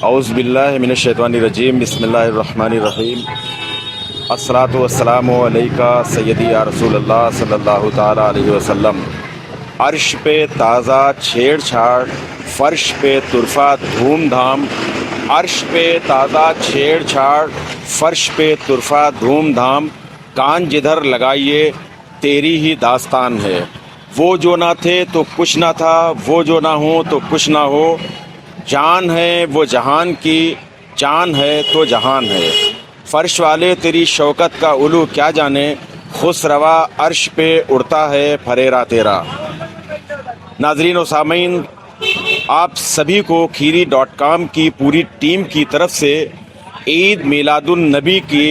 اعوذ باللہ من الشیطان الرجیم بسم اللہ الرحمن الرحیم الصلاۃ والسلام علیکہ سیدی یا رسول اللہ صلی اللہ تعالیٰ علیہ وسلم۔ عرش پہ تازہ چھیڑ چھاڑ، فرش پہ طرفہ دھوم دھام، عرش پہ تازہ چھیڑ چھاڑ، فرش پہ طرفہ دھوم دھام، کان جدھر لگائیے تیری ہی داستان ہے۔ وہ جو نہ تھے تو کچھ نہ تھا، وہ جو نہ ہوں تو کچھ نہ ہو، جان ہے وہ جہان کی، جان ہے تو جہان ہے۔ فرش والے تیری شوکت کا علو کیا جانے، خسروا عرش پہ اڑتا ہے پھریرا تیرا۔ ناظرین و سامعین، آپ سبھی کو kheeri.com کی پوری ٹیم کی طرف سے عید میلاد النبی کی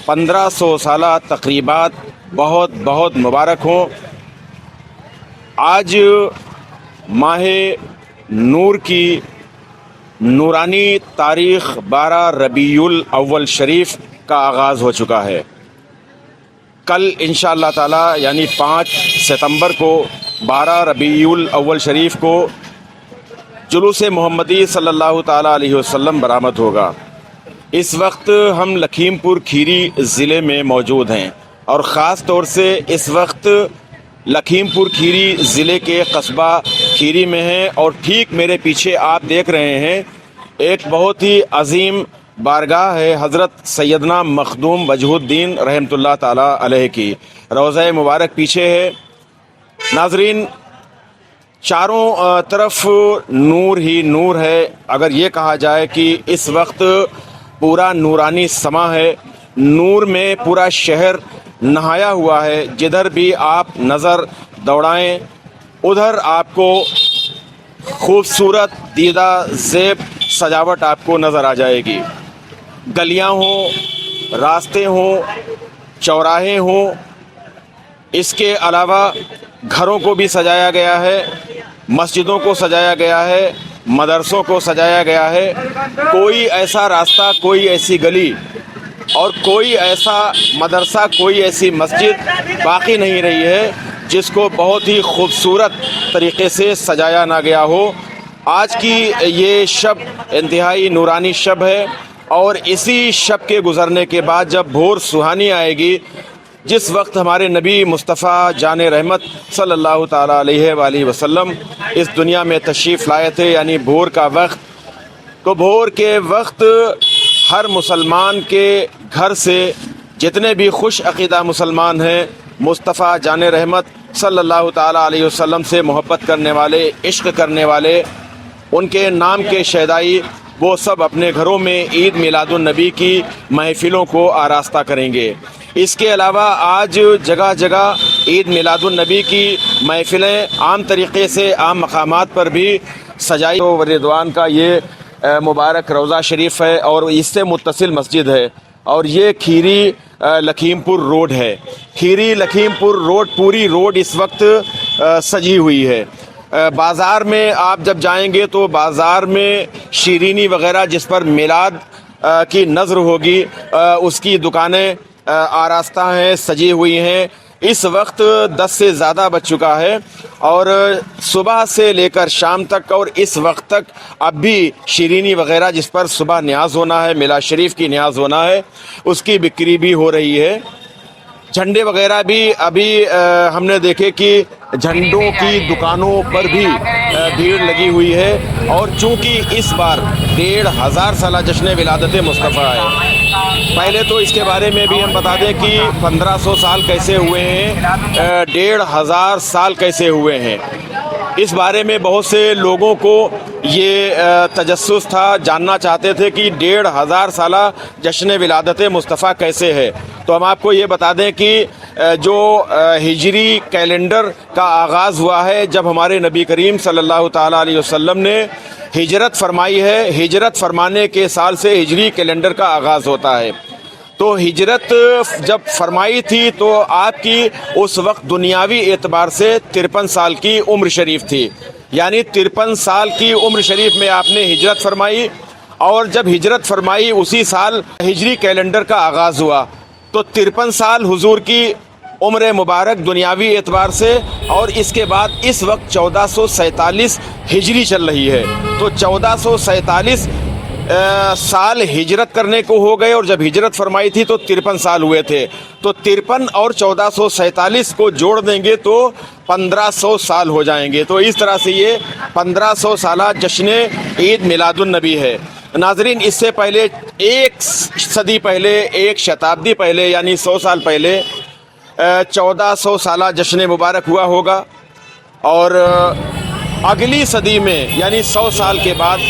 1500 سالہ تقریبات بہت بہت مبارک ہوں۔ آج ماہ نور کی نورانی تاریخ 12 ربیع الاول شریف کا آغاز ہو چکا ہے۔ کل انشاءاللہ تعالی یعنی 5 ستمبر کو 12 ربیع الاول شریف کو جلوس محمدی صلی اللہ تعالی علیہ وسلم برآمد ہوگا۔ اس وقت ہم لکھیم پور کھیری ضلع میں موجود ہیں اور خاص طور سے اس وقت لکھیم پور کھیری ضلع کے قصبہ کھیری میں ہیں، اور ٹھیک میرے پیچھے آپ دیکھ رہے ہیں ایک بہت ہی عظیم بارگاہ ہے حضرت سیدنا مخدوم وجہ الدین رحمۃ اللہ تعالی علیہ کی۔ روضہ مبارک پیچھے ہے۔ ناظرین، چاروں طرف نور ہی نور ہے۔ اگر یہ کہا جائے کہ اس وقت پورا نورانی سما ہے، نور میں پورا شہر نہایا ہوا ہے۔ جدھر بھی آپ نظر دوڑائیں ادھر آپ کو خوبصورت دیدہ زیب سجاوٹ آپ کو نظر آ جائے گی۔ گلیاں ہوں، راستے ہوں، چوراہے ہوں، اس کے علاوہ گھروں کو بھی سجایا گیا ہے، مسجدوں کو سجایا گیا ہے، مدرسوں کو سجایا گیا ہے۔ کوئی ایسا راستہ، کوئی ایسی گلی اور کوئی ایسا مدرسہ، کوئی ایسی مسجد باقی نہیں رہی ہے جس کو بہت ہی خوبصورت طریقے سے سجایا نہ گیا ہو۔ آج کی یہ شب انتہائی نورانی شب ہے، اور اسی شب کے گزرنے کے بعد جب بھور سہانی آئے گی، جس وقت ہمارے نبی مصطفیٰ جان رحمت صلی اللہ تعالیٰ علیہ وآلہ وسلم اس دنیا میں تشریف لائے تھے، یعنی بھور کا وقت، تو بھور کے وقت ہر مسلمان کے گھر سے جتنے بھی خوش عقیدہ مسلمان ہیں، مصطفیٰ جان رحمت صلی اللہ تعالیٰ علیہ وسلم سے محبت کرنے والے، عشق کرنے والے، ان کے نام کے شیدائی، وہ سب اپنے گھروں میں عید میلاد النبی کی محفلوں کو آراستہ کریں گے۔ اس کے علاوہ آج جگہ جگہ عید میلاد النبی کی محفلیں عام طریقے سے عام مقامات پر بھی سجائی و رضوان کا یہ مبارک روضہ شریف ہے، اور اس سے متصل مسجد ہے، اور یہ کھیری لکھیم پور روڈ ہے۔ کھیری لکھیم پور روڈ، پوری روڈ اس وقت سجی ہوئی ہے۔ بازار میں آپ جب جائیں گے تو بازار میں شیرینی وغیرہ جس پر میلاد کی نظر ہوگی، اس کی دکانیں آراستہ ہیں، سجی ہوئی ہیں۔ اس وقت 10 سے زیادہ بج چکا ہے، اور صبح سے لے کر شام تک اور اس وقت تک اب بھی شیرینی وغیرہ جس پر صبح نیاز ہونا ہے، میلاد شریف کی نیاز ہونا ہے، اس کی بکری بھی ہو رہی ہے۔ جھنڈے وغیرہ بھی ابھی ہم نے دیکھے کہ جھنڈوں کی دکانوں پر بھی بھیڑ لگی ہوئی ہے، اور چونکہ اس بار 1500 سالہ جشن ولادت مصطفیٰ ہے، پہلے تو اس کے بارے میں بھی ہم بتا دیں کہ 1500 سال کیسے ہوئے ہیں، 1500 سال کیسے ہوئے ہیں۔ اس بارے میں بہت سے لوگوں کو یہ تجسس تھا، جاننا چاہتے تھے کہ 1500 سالہ جشن ولادت مصطفیٰ کیسے ہے۔ تو ہم آپ کو یہ بتا دیں کہ جو ہجری کیلنڈر کا آغاز ہوا ہے، جب ہمارے نبی کریم صلی اللہ تعالیٰ علیہ وسلم نے ہجرت فرمائی ہے، ہجرت فرمانے کے سال سے ہجری کیلنڈر کا آغاز ہوتا ہے۔ تو ہجرت جب فرمائی تھی تو آپ کی اس وقت دنیاوی اعتبار سے 53 سال کی عمر شریف تھی، یعنی 53 سال کی عمر شریف میں آپ نے ہجرت فرمائی، اور جب ہجرت فرمائی اسی سال ہجری کیلنڈر کا آغاز ہوا۔ تو 53 سال حضور کی عمر مبارک دنیاوی اعتبار سے، اور اس کے بعد اس وقت 1447 ہجری چل رہی ہے۔ تو 1447 साल हिजरत करने को हो गए, और जब हिजरत फरमाई थी तो 53 साल हुए थे। तो 53 और 1447 को जोड़ देंगे तो 1500 साल हो जाएंगे। तो इस तरह से ये 1500 साला जश्न ईद मिलादुन नबी है। नाजरीन, इससे पहले एक सदी पहले, एक शताब्दी पहले, यानी 100 साल पहले 1400 साला जश्न मुबारक हुआ होगा, और अगली सदी में यानी 100 साल के बाद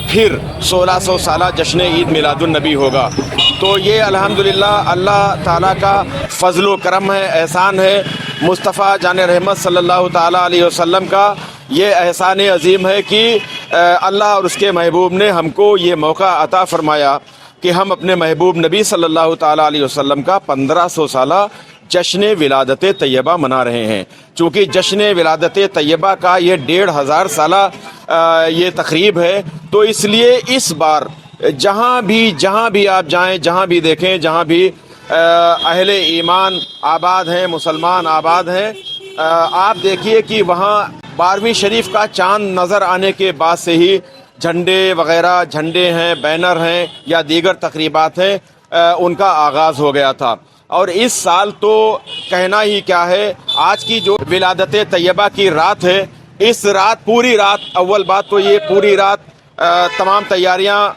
फिर 1600 साला जश्न ईद मिलादुन नबी होगा। तो ये अल्हम्दुलिल्लाह अल्लाह ताला का फजल करम है, एहसान है। मुस्तफ़ा जान रहमत सल्लल्लाहु ताला अलैहि वसल्लम का ये एहसान अजीम है कि अल्लाह और उसके महबूब ने हमको ये मौका अता फरमाया कि हम अपने महबूब नबी सल्लल्लाहु ताला अलैहि वसल्लम का 1500 साला जश्न विलादत तैयबा मना रहे हैं। चूँकि जश्न विलादत तैयबा का ये 1500 साला ये तकरीब है, तो इसलिए इस बार जहाँ भी आप जाएं, जहाँ भी देखें, जहाँ भी अहले ईमान आबाद हैं, मुसलमान आबाद हैं, आप देखिए कि वहाँ 12वीं शरीफ का चांद नज़र आने के बाद से ही झंडे वगैरह, झंडे हैं, बैनर हैं या दीगर तकरीबात हैं, उनका आगाज़ हो गया था। और इस साल तो कहना ही क्या है, आज की जो विलादत तैयबा की रात है, इस रात पूरी रात, अव्वल बात तो ये पूरी रात तमाम तैयारियां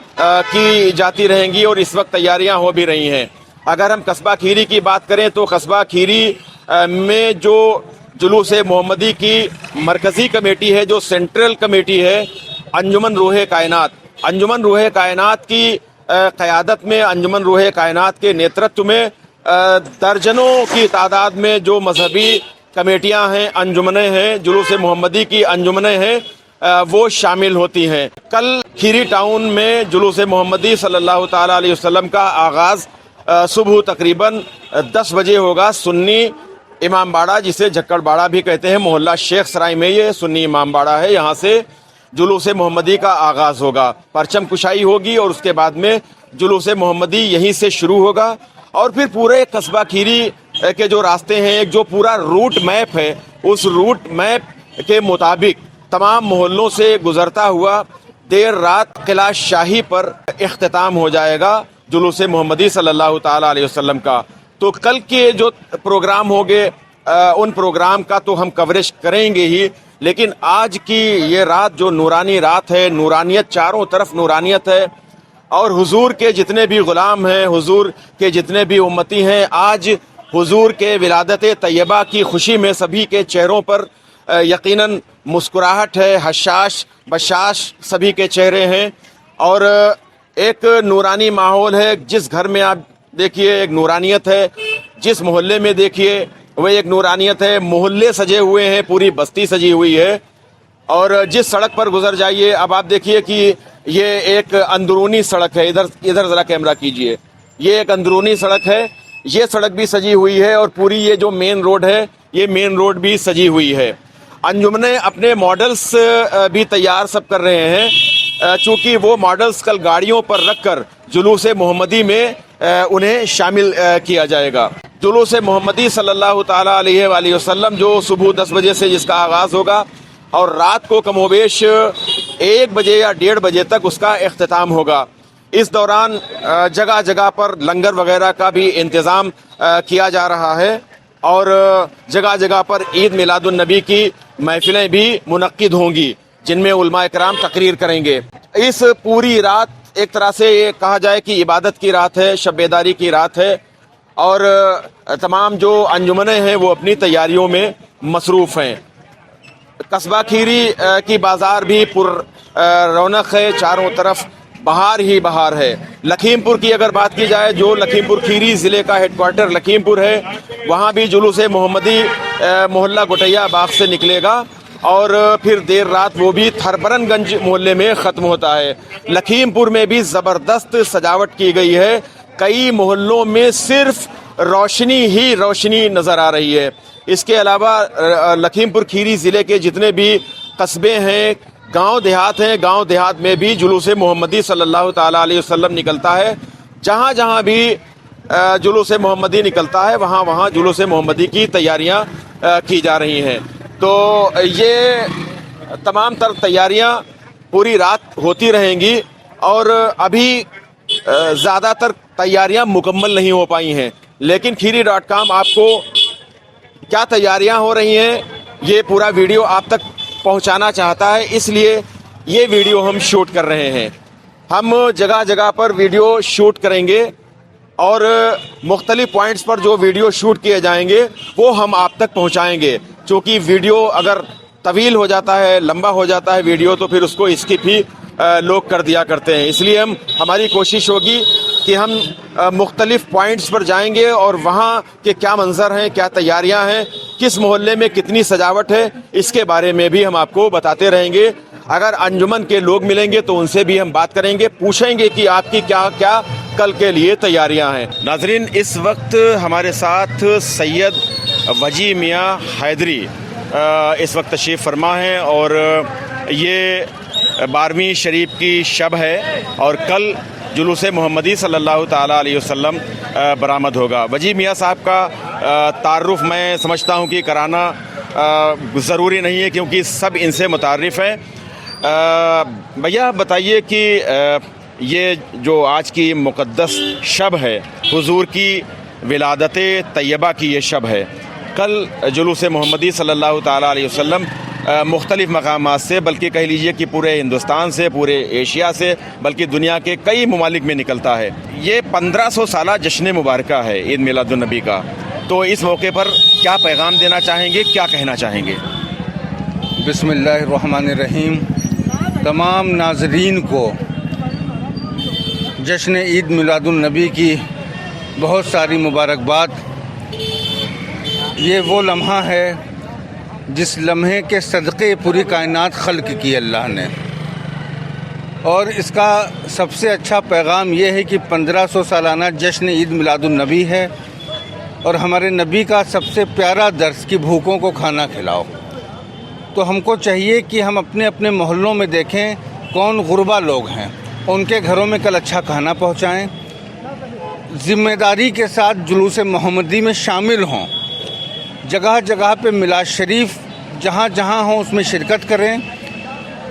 की जाती रहेंगी, और इस वक्त तैयारियां हो भी रही हैं। अगर हम कस्बा खीरी की बात करें तो कस्बा खीरी में जो जुलूस मोहम्मदी की मरकज़ी कमेटी है, जो सेंट्रल कमेटी है, अंजुमन रूह कायनात की क़यादत में, अंजुमन रूह कायनात के नेतृत्व में दर्जनों की तादाद में जो मजहबी कमेटियां हैं, अंजुमनें हैं, जुलूस मोहम्मदी की अंजुमनें हैं, वो शामिल होती हैं। कल खीरी टाउन में जुलूस मोहम्मदी सल्लल्लाहु ताला अलैहि वसल्लम का आगाज़ सुबह तकरीबन 10 बजे होगा। सुन्नी इमाम बाड़ा, जिसे झक्कड़ बाड़ा भी कहते हैं, मोहल्ला शेख सराय में ये सुन्नी इमाम बाड़ा है, यहाँ से जुलूस मोहम्मदी का आगाज़ होगा। परचम कुशाई होगी और उसके बाद में जुलूस मोहम्मदी यहीं से शुरू होगा, और फिर पूरे कस्बा खीरी के जो रास्ते हैं, एक जो पूरा रूट मैप है, उस रूट मैप के मुताबिक तमाम मोहल्लों से गुजरता हुआ देर रात किला शाही पर इख्तिताम हो जाएगा जुलूस मोहम्मदी सल्लल्लाहु ताला अलैहि वसल्लम का। तो कल के जो प्रोग्राम होंगे, उन प्रोग्राम का तो हम कवरेज करेंगे ही, लेकिन आज की ये रात जो नूरानी रात है, नूरानियत, चारों तरफ नूरानियत है, और हुजूर के जितने भी गुलाम हैं, हुजूर के जितने भी उम्मती हैं, आज हुजूर के विलादत तैयबा की खुशी में सभी के चेहरों पर यकीनन मुस्कुराहट है, हशाश बशाश सभी के चेहरे हैं, और एक नूरानी माहौल है। जिस घर में आप देखिए एक नूरानियत है, जिस मोहल्ले में देखिए वो एक नूरानियत है। मोहल्ले सजे हुए हैं, पूरी बस्ती सजी हुई है, और जिस सड़क पर गुजर जाइए, अब आप देखिए कि ये एक अंदरूनी सड़क है, इधर ज़रा कैमरा कीजिए, ये एक अंदरूनी सड़क है, ये सड़क भी सजी हुई है, और पूरी ये जो मेन रोड है, ये मेन रोड भी सजी हुई है। अंजुमने अपने मॉडल्स भी तैयार सब कर रहे हैं, चूँकि वो मॉडल्स कल गाड़ियों पर रखकर जुलूस मोहम्मदी में उन्हें शामिल किया जाएगा। जुलूस मोहम्मदी सल्लल्लाहु ताला अलैहि वसल्लम जो सुबह 10 बजे से जिसका आगाज़ होगा, और रात को कमोबेश 1 बजे या 1:30 बजे तक उसका इख्तिताम होगा। इस दौरान जगह जगह पर लंगर वगैरह का भी इंतज़ाम किया जा रहा है, और जगह जगह पर ईद मिलादुन नबी की महफिलें भी मुनक्किद होंगी, जिनमें उलमा इकराम तकरीर करेंगे। इस पूरी रात एक तरह से ये कहा जाए कि इबादत की रात है, शब-ए-दारी की रात है, और तमाम जो अंजुमनें हैं वो अपनी तैयारियों में मसरूफ़ हैं। कस्बा खीरी की बाज़ार भी पुर रौनक है, चारों तरफ बहार ही बहार है। लखीमपुर की अगर बात की जाए, जो लखीमपुर खीरी ज़िले का हेडक्वार्टर लखीमपुर है, वहाँ भी जुलूस मोहम्मदी मोहल्ला गोटैया बाग से निकलेगा, और फिर देर रात वो भी थरबरनगंज मोहल्ले में ख़त्म होता है। लखीमपुर में भी ज़बरदस्त सजावट की गई है, कई मोहल्लों में सिर्फ रोशनी ही रोशनी नज़र आ रही है। इसके अलावा लखीमपुर खीरी ज़िले के जितने भी कस्बे हैं, गांव देहात हैं, गांव देहात में भी जुलूस मोहम्मदी सल्लल्लाहु ताला अलैहि वसल्लम निकलता है। जहां जहां भी जुलूस मोहम्मदी निकलता है, वहां वहां जुलूस मोहम्मदी की तैयारियां की जा रही हैं। तो ये तमाम तर तैयारियां पूरी रात होती रहेंगी, اور ابھی ज़्यादा तर तैयारियां मुकम्मल नहीं हो पाई हैं, लेकिन खीरी.com आपको क्या तैयारियां हो रही हैं ये पूरा वीडियो आप तक पहुंचाना चाहता है, इसलिए ये वीडियो हम शूट कर रहे हैं। हम जगह जगह पर वीडियो शूट करेंगे और मुख्तलिफ पॉइंट्स पर जो वीडियो शूट किए जाएंगे वो हम आप तक पहुंचाएंगे। चूँकि वीडियो अगर तवील हो जाता है, लंबा हो जाता है वीडियो, तो फिर उसको स्किप ही लोग कर दिया करते हैं। इसलिए हमारी कोशिश होगी कि हम मुख्तलिफ पॉइंट्स पर जाएंगे और वहाँ के क्या मंजर हैं, क्या तैयारियां हैं, किस मोहल्ले में कितनी सजावट है, इसके बारे में भी हम आपको बताते रहेंगे। अगर अंजुमन के लोग मिलेंगे तो उनसे भी हम बात करेंगे, पूछेंगे कि आपकी क्या क्या कल के लिए तैयारियां हैं। नाजरीन, इस वक्त हमारे साथ सैयद वजी मियाँ हैदरी इस वक्त तशरीफ़ फरमा है और ये 12वीं शरीफ की शब है और कल जुलूस मोहम्मदी सल्लल्लाहु ताला अलैहि वसल्लम बरामद होगा। वजी मियाँ साहब का तारुफ मैं समझता हूँ कि कराना ज़रूरी नहीं है, क्योंकि सब इनसे मुतारिफ़ हैं। भैया बताइए कि ये जो आज की मुक़द्दस शब है, हुजूर की विलादत तैयबा की ये शब है, कल जुलूस मोहम्मदी सल्लल्लाहु ताला अलैहि वसल्लम मुख्तलिफ मकामात से, बल्कि कह लीजिए कि पूरे हिंदुस्तान से, पूरे एशिया से, बल्कि दुनिया के कई ममालिक में निकलता है। ये 1500 साला जश्न मुबारका है ईद मिलादुन्नबी का, तो इस मौके पर क्या पैगाम देना चाहेंगे, क्या कहना चाहेंगे? बिस्मिल्लाहिर्रहमानिर्रहीम। तमाम नाज़रीन को जश्न ईद मिलादुन्नबी की बहुत सारी मुबारकबाद। ये वो लम्हा है जिस लम्हे के सदक़े पूरी कायनात खल्क़ की अल्लाह ने, और इसका सबसे अच्छा पैगाम ये है कि 1500 सालाना जश्न ईद मिलादुन्नबी है और हमारे नबी का सबसे प्यारा दर्स कि भूखों को खाना खिलाओ। तो हमको चाहिए कि हम अपने अपने मोहल्लों में देखें कौन गुरबा लोग हैं, उनके घरों में कल अच्छा खाना पहुँचाएँ, ज़िम्मेदारी के साथ जुलूस मोहम्मदी में शामिल हों, जगह जगह पे मिलाद शरीफ जहाँ जहाँ हो उसमें शिरकत करें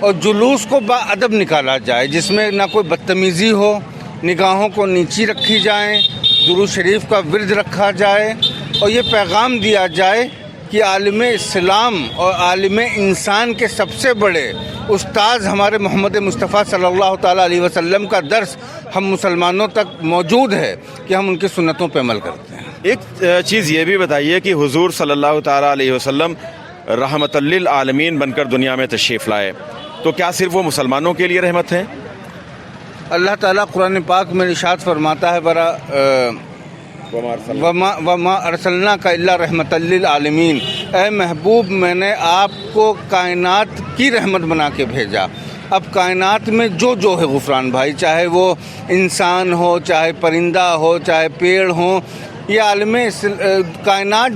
और जुलूस को बाअदब निकाला जाए, जिसमें ना कोई बदतमीज़ी हो, निगाहों को नीची रखी जाए, दुरूद शरीफ का विर्द रखा जाए और ये पैगाम दिया जाए कि आलिम इस्लाम और आलिम इंसान के सबसे बड़े उस्ताद हमारे मोहम्मद मुस्तफ़ा सल्लल्लाहु ताला अलैहि वसल्लम का दर्स हम मुसलमानों तक मौजूद है कि हम उनकी सुन्नतों पे अमल करते हैं। एक चीज़ ये भी बताइए कि हुजूर सल्लल्लाहु ताला अलैहि वसल्लम रहमतल लिल आलमीन बनकर दुनिया में तशरीफ़ लाए, तो क्या सिर्फ वो मुसलमानों के लिए रहमत है? अल्लाह ताला कुरान पाक में इरशाद फरमाता है, बरा वमा अरसलना का इल्ला रहमतल लिल आलमीन, ए महबूब मैंने आपको कायनात की रहमत बना के भेजा। अब कायनात में जो है गुफरान भाई, चाहे वो इंसान हो, चाहे परिंदा हो, चाहे पेड़ हो, ये आलम कायनात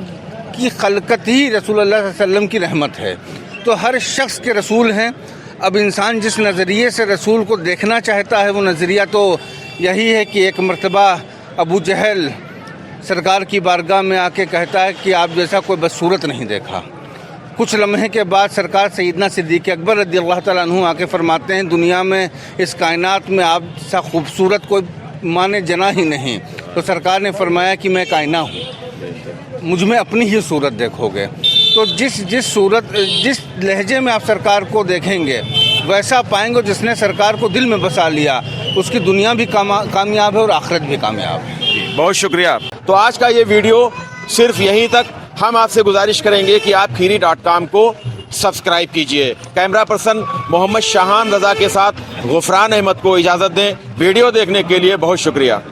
की खलकत ही रसूलुल्लाह सल्लल्लाहु अलैहि वसल्लम की रहमत है। तो हर शख्स के रसूल हैं। अब इंसान जिस नज़रिए से रसूल को देखना चाहता है वो नज़रिया तो यही है कि एक मर्तबा अबू जहल सरकार की बारगाह में आके कहता है कि आप जैसा कोई बदसूरत नहीं देखा। कुछ लम्हे के बाद सरकार सैयदना सिद्दीक़ अकबर रज़ियल्लाहु तआला अन्हु आके फरमाते हैं, दुनिया में इस कायनात में आप सा खूबसूरत कोई माने जना ही नहीं। तो सरकार ने फरमाया कि मैं एक आईना हूँ, मुझ में अपनी ही सूरत देखोगे। तो जिस लहजे में आप सरकार को देखेंगे वैसा पाएंगे, जिसने सरकार को दिल में बसा लिया उसकी दुनिया भी कामयाब है और आखिरत भी कामयाब है। बहुत शुक्रिया। तो आज का ये वीडियो सिर्फ यहीं तक। हम आपसे गुजारिश करेंगे कि आप खीरी.com को सब्सक्राइब कीजिए। कैमरा पर्सन मोहम्मद शाहान रज़ा के साथ गुफरान अहमद को इजाज़त दें। वीडियो देखने के लिए बहुत शुक्रिया।